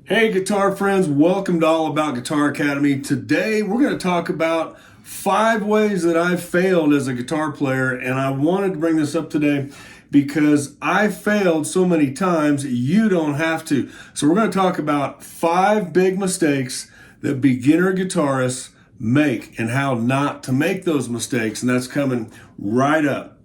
Hey guitar friends, welcome to All About Guitar Academy. Today we're going to talk about 5 ways that I've failed as a guitar player, and I wanted to bring this up today because I failed so many times you don't have to. So we're going to talk about 5 big mistakes that beginner guitarists make and how not to make those mistakes, and that's coming right up.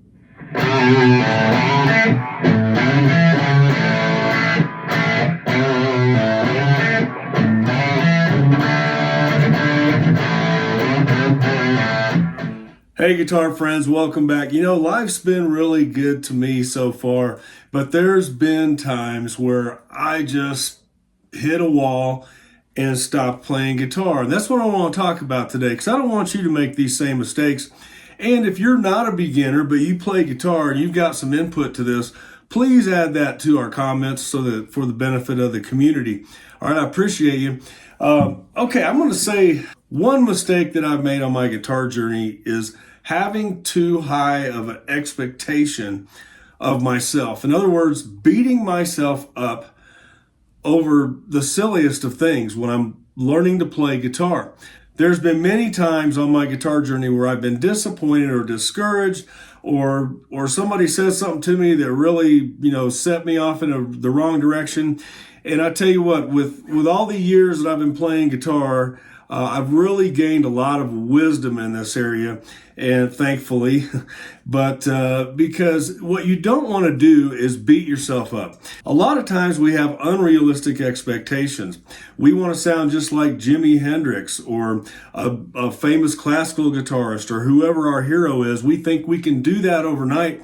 Hey guitar friends, welcome back. You know, life's been really good to me so far, but there's been times where I just hit a wall and stopped playing guitar. And that's what I want to talk about today, because I don't want you to make these same mistakes. And if you're not a beginner, but you play guitar and you've got some input to this, please add that to our comments so that for the benefit of the community. All right, I appreciate you. Okay, I'm going to say one mistake that I've made on my guitar journey is having too high of an expectation of myself. In other words, beating myself up over the silliest of things when I'm learning to play guitar. There's been many times on my guitar journey where I've been disappointed or discouraged, or somebody says something to me that really, set me off in the wrong direction. And I tell you what, with all the years that I've been playing guitar, I've really gained a lot of wisdom in this area, and thankfully, but because what you don't want to do is beat yourself up. A lot of times we have unrealistic expectations. We want to sound just like Jimi Hendrix or a famous classical guitarist or whoever our hero is. We think we can do that overnight,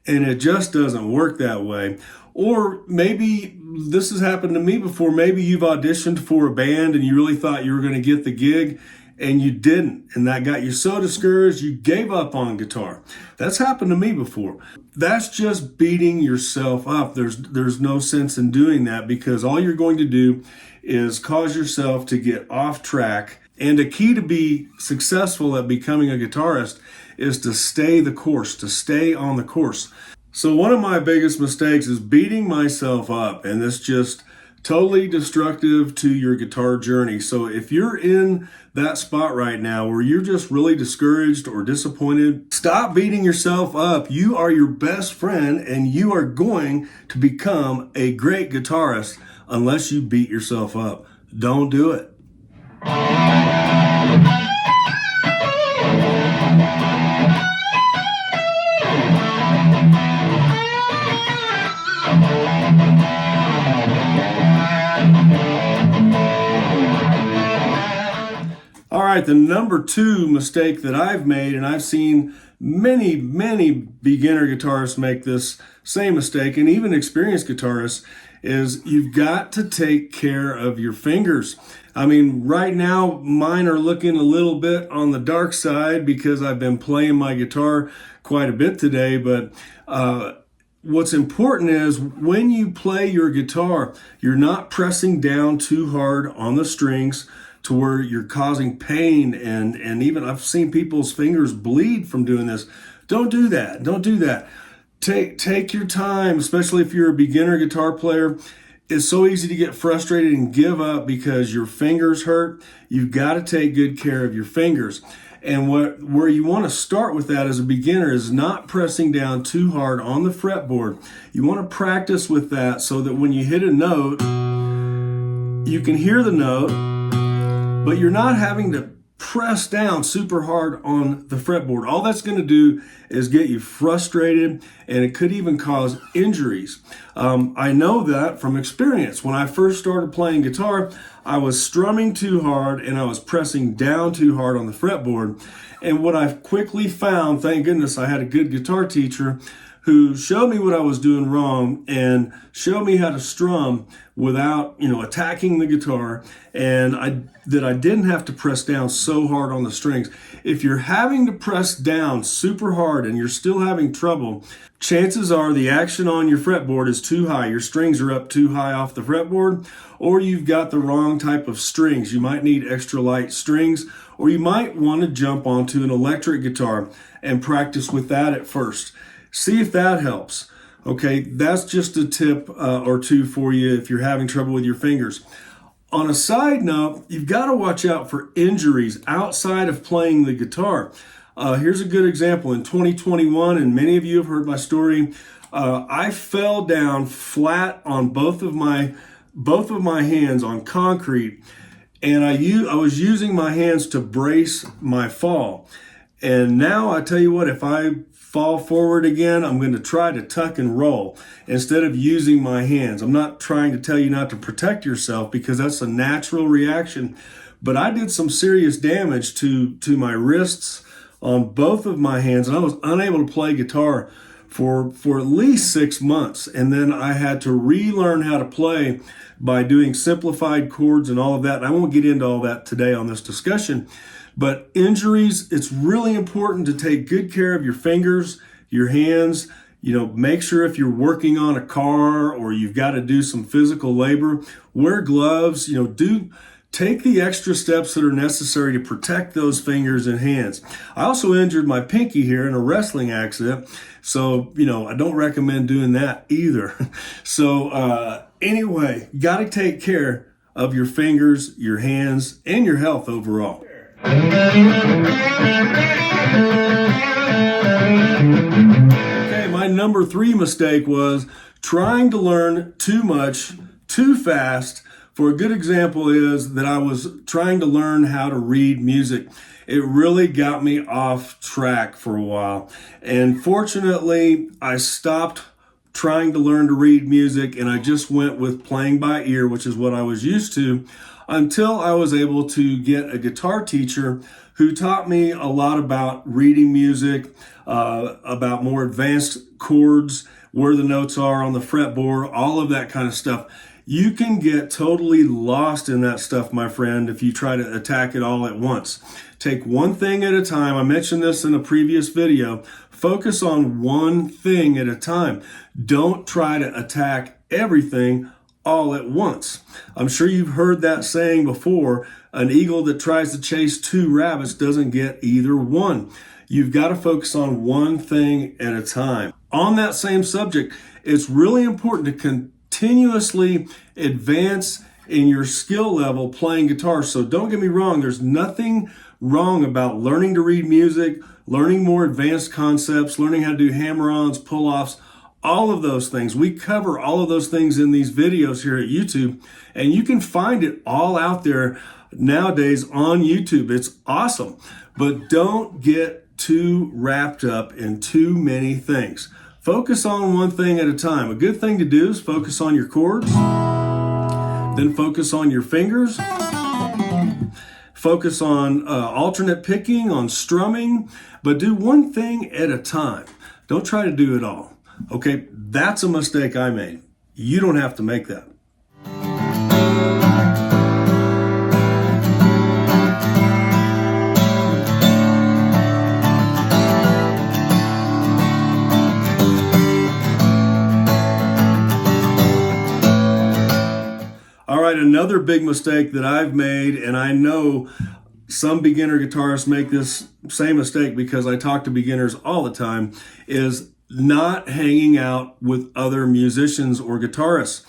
and it just doesn't work that way. Or maybe this has happened to me before. Maybe you've auditioned for a band and you really thought you were going to get the gig and you didn't. And that got you so discouraged you gave up on guitar. That's happened to me before. That's just beating yourself up. There's no sense in doing that, because all you're going to do is cause yourself to get off track. And the key to be successful at becoming a guitarist is to stay the course, to stay on the course. So one of my biggest mistakes is beating myself up, and it's just totally destructive to your guitar journey. So if you're in that spot right now where you're just really discouraged or disappointed, stop beating yourself up. You are your best friend, and you are going to become a great guitarist unless you beat yourself up. Don't do it. All right, the number 2 mistake that I've made, and I've seen many beginner guitarists make this same mistake, and even experienced guitarists, is you've got to take care of your fingers. I mean, right now, mine are looking a little bit on the dark side because I've been playing my guitar quite a bit today, but what's important is when you play your guitar, you're not pressing down too hard on the strings to where you're causing pain, and even I've seen people's fingers bleed from doing this. Don't do that. Don't do that. Take your time, especially if you're a beginner guitar player. It's so easy to get frustrated and give up because your fingers hurt. You've got to take good care of your fingers. And where you want to start with that as a beginner is not pressing down too hard on the fretboard. You want to practice with that so that when you hit a note, you can hear the note, but you're not having to press down super hard on the fretboard. All that's going to do is get you frustrated, and it could even cause injuries. I know that from experience. When I first started playing guitar, I was strumming too hard and I was pressing down too hard on the fretboard. And what I've quickly found, thank goodness I had a good guitar teacher who showed me what I was doing wrong and showed me how to strum without, attacking the guitar, and I didn't have to press down so hard on the strings. If you're having to press down super hard and you're still having trouble, chances are the action on your fretboard is too high. Your strings are up too high off the fretboard, or you've got the wrong type of strings. You might need extra light strings, or you might want to jump onto an electric guitar and practice with that at first. See if that helps. Okay, that's just a tip or two for you if you're having trouble with your fingers. On a side note, you've got to watch out for injuries outside of playing the guitar. Here's a good example. In 2021, and many of you have heard my story, I fell down flat on both of my hands on concrete, and I was using my hands to brace my fall. And now I tell you what, if I fall forward again, I'm going to try to tuck and roll instead of using my hands. I'm not trying to tell you not to protect yourself, because that's a natural reaction. But I did some serious damage to my wrists on both of my hands, and I was unable to play guitar for at least 6 months. And then I had to relearn how to play by doing simplified chords and all of that. And I won't get into all that today on this discussion. But injuries, it's really important to take good care of your fingers, your hands. Make sure if you're working on a car or you've got to do some physical labor, wear gloves. Take the extra steps that are necessary to protect those fingers and hands. I also injured my pinky here in a wrestling accident. So, I don't recommend doing that either. So, anyway, got to take care of your fingers, your hands, and your health overall. Okay, my number 3 mistake was trying to learn too much, too fast. For a good example is that I was trying to learn how to read music. It really got me off track for a while. And fortunately, I stopped trying to learn to read music, and I just went with playing by ear, which is what I was used to, until I was able to get a guitar teacher who taught me a lot about reading music, about more advanced chords, where the notes are on the fretboard, all of that kind of stuff. You can get totally lost in that stuff, my friend, if you try to attack it all at once. Take one thing at a time. I mentioned this in a previous video. Focus on one thing at a time. Don't try to attack everything all at once. I'm sure you've heard that saying before. An eagle that tries to chase 2 rabbits doesn't get either one. You've got to focus on one thing at a time. On that same subject, it's really important to continuously advance in your skill level playing guitar. So don't get me wrong, there's nothing wrong about learning to read music, learning more advanced concepts, learning how to do hammer-ons, pull-offs, all of those things. We cover all of those things in these videos here at YouTube, and you can find it all out there nowadays on YouTube. It's awesome. But don't get too wrapped up in too many things. Focus on one thing at a time. A good thing to do is focus on your chords, then focus on your fingers, focus on alternate picking, on strumming, but do one thing at a time. Don't try to do it all. Okay, that's a mistake I made. You don't have to make that. All right, another big mistake that I've made, and I know some beginner guitarists make this same mistake because I talk to beginners all the time, is not hanging out with other musicians or guitarists.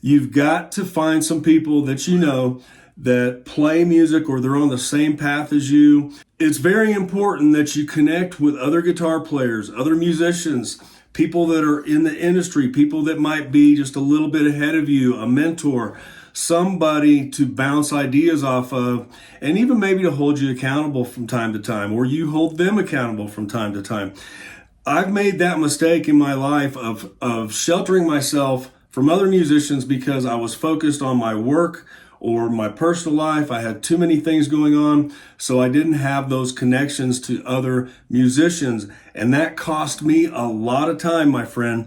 You've got to find some people that you know that play music or they're on the same path as you. It's very important that you connect with other guitar players, other musicians, people that are in the industry, people that might be just a little bit ahead of you, a mentor, somebody to bounce ideas off of, and even maybe to hold you accountable from time to time, or you hold them accountable from time to time. I've made that mistake in my life of sheltering myself from other musicians because I was focused on my work or my personal life. I had too many things going on, so I didn't have those connections to other musicians. And that cost me a lot of time, my friend.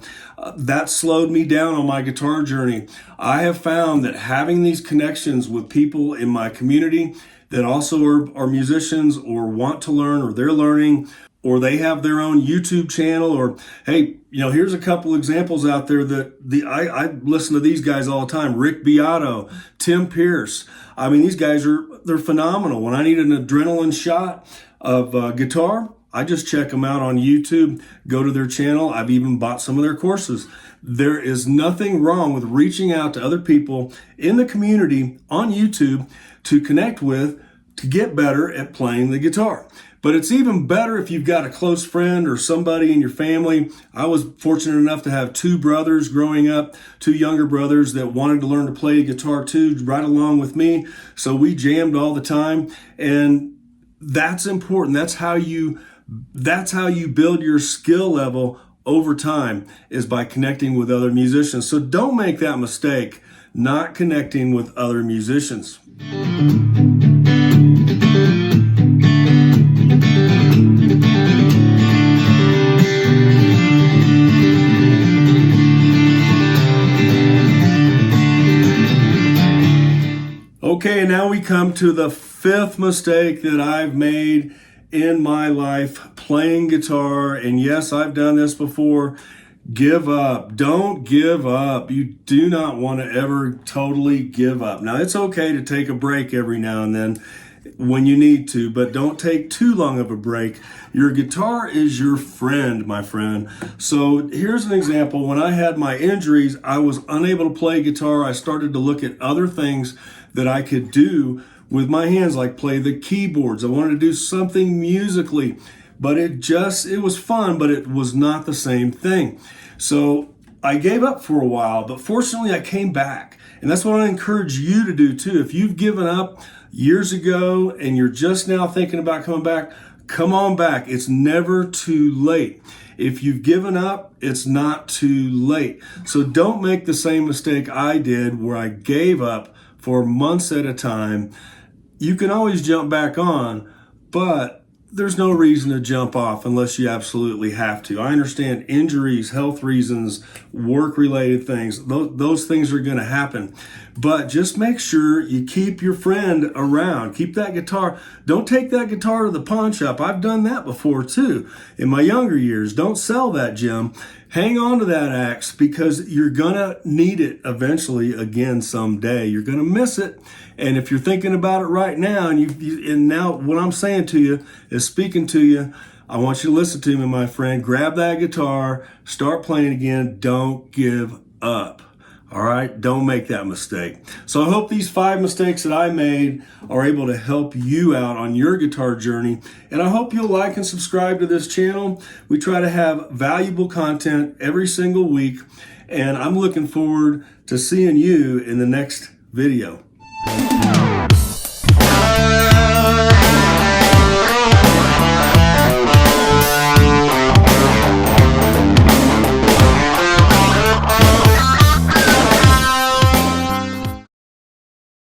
That slowed me down on my guitar journey. I have found that having these connections with people in my community that also are musicians or want to learn, or they're learning, or they have their own YouTube channel, or hey, here's a couple examples out there that I listen to these guys all the time. Rick Beato, Tim Pierce. I mean, these guys they're phenomenal. When I need an adrenaline shot of guitar, I just check them out on YouTube, go to their channel. I've even bought some of their courses. There is nothing wrong with reaching out to other people in the community on YouTube to connect with, to get better at playing the guitar. But it's even better if you've got a close friend or somebody in your family. I was fortunate enough to have two brothers growing up, two younger brothers that wanted to learn to play guitar too, right along with me. So we jammed all the time, and that's important. That's how you build your skill level over time, is by connecting with other musicians. So don't make that mistake, not connecting with other musicians. Okay, now we come to the fifth mistake that I've made in my life playing guitar. And yes, I've done this before. Give up. Don't give up. You do not want to ever totally give up. Now, it's okay to take a break every now and then when you need to, but don't take too long of a break. Your guitar is your friend, my friend. So here's an example. When I had my injuries, I was unable to play guitar. I started to look at other things that I could do with my hands, like play the keyboards. I wanted to do something musically, but it was fun, but it was not the same thing. So I gave up for a while, but fortunately I came back. And that's what I encourage you to do too. If you've given up years ago and you're just now thinking about coming back, come on back. It's never too late. If you've given up, it's not too late. So don't make the same mistake I did, where I gave up for months at a time. You can always jump back on, but there's no reason to jump off unless you absolutely have to. I understand injuries, health reasons, work-related things. Those things are going to happen. But just make sure you keep your friend around. Keep that guitar. Don't take that guitar to the pawn shop. I've done that before too in my younger years. Don't sell that gem. Hang on to that axe, because you're going to need it eventually again someday. You're going to miss it. And if you're thinking about it right now, and now what I'm saying to you is speaking to you, I want you to listen to me, my friend. Grab that guitar, start playing again. Don't give up. All right? Don't make that mistake. So I hope these 5 mistakes that I made are able to help you out on your guitar journey. And I hope you'll like and subscribe to this channel. We try to have valuable content every single week. And I'm looking forward to seeing you in the next video.